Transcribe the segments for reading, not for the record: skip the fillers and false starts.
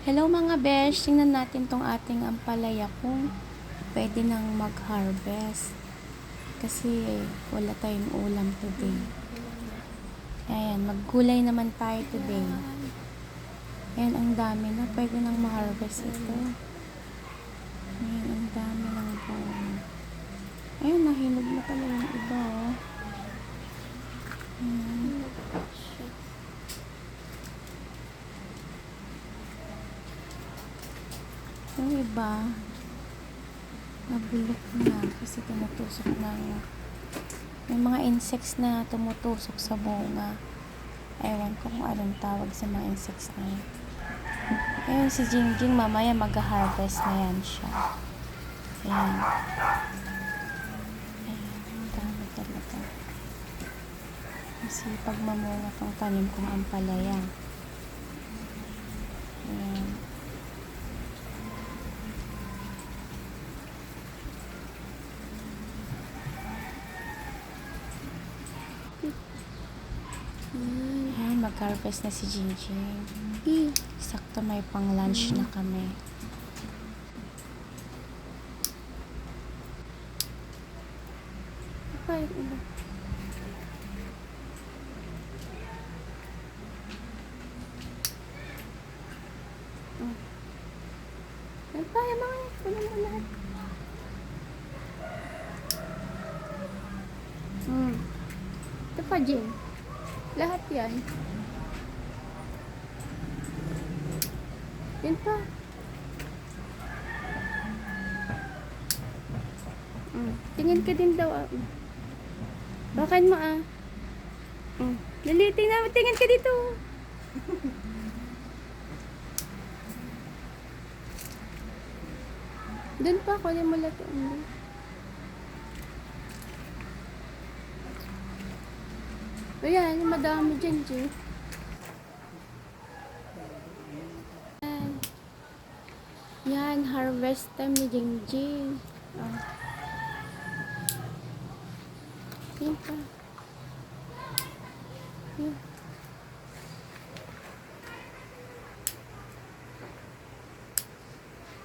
Hello mga besh, tingnan natin tong ating ampalaya kung pwede nang mag-harvest. Kasi wala tayong ulam today. Ayan, maggulay naman tayo today. Ayan, ang dami na. Pwede nang ma-harvest ito. Ayan, ang dami ng bunga. Ayan, nahinog na pala yung iba, oh. Ayan. Yung iba, nabulok na kasi tumutusok na yung may mga insects na tumutusok sa bunga. Ewan ko kung anong tawag sa mga insects na yun. Ayun, si Jingjing mamaya mag-harvest na yan siya. Ayan. Ayan, ang dami talaga. Kasi pag mamunga tong tanim kong ampalaya. Ayan. Ayan, mag-harvest na si Jingjing. Sakto may pang lunch na kami. Kaya mga puno mo lahat. Ito pa, Jin. Lahat yan. Yan pa. Tingin ka din daw. Bakan mo Liliting na. Tingin ka dito. Doon pa. Kunin mo lahat. Ayan, madami dyan, Jin. Yan, harvest time ni Jingjing. Yan pa. Yan.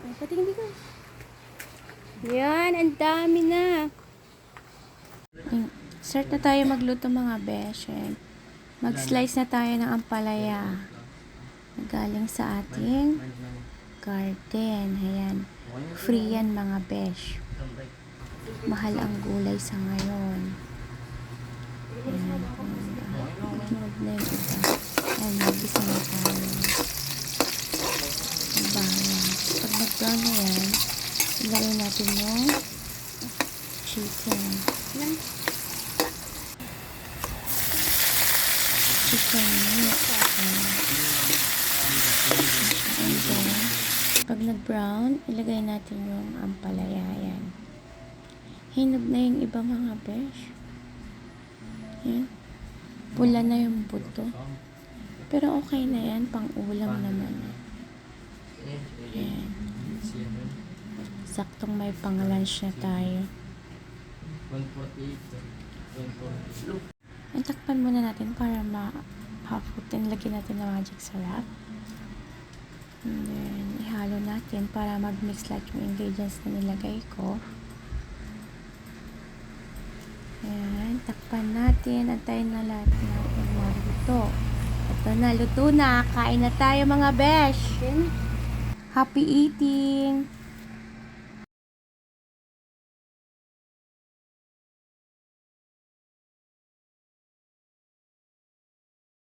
Ay, patingin dito. Yan, ang dami na. Start na tayo magluto mga besh. Mag-slice na tayo ng ampalaya. Galing sa ating garden. Ayan. Free yan mga besh. Mahal ang gulay sa ngayon. Ayan. Ignod na yung iba. Ayan, mag-isa na tayo. Bayan. Pag nag-brown na yan, ilagay natin yung chicken. Chicken meat. And then, pag nag-brown, ilagay natin yung ampalaya. Yan. Hinog na yung iba mga besh. Yan. Pula na yung buto. Pero okay na yan. Pang ulam naman. Yan. Saktong may pang lunch na tayo. Ang takpan muna natin para ma-haputin. Lagyan natin ng magic sarap. And then, ihalo natin para mag-mix lahat yung ingredients na nilagay ko. Ayan, takpan natin. Antayin na lahat natin maluto. Ito na, luto na. Kain na tayo mga besh. Happy eating!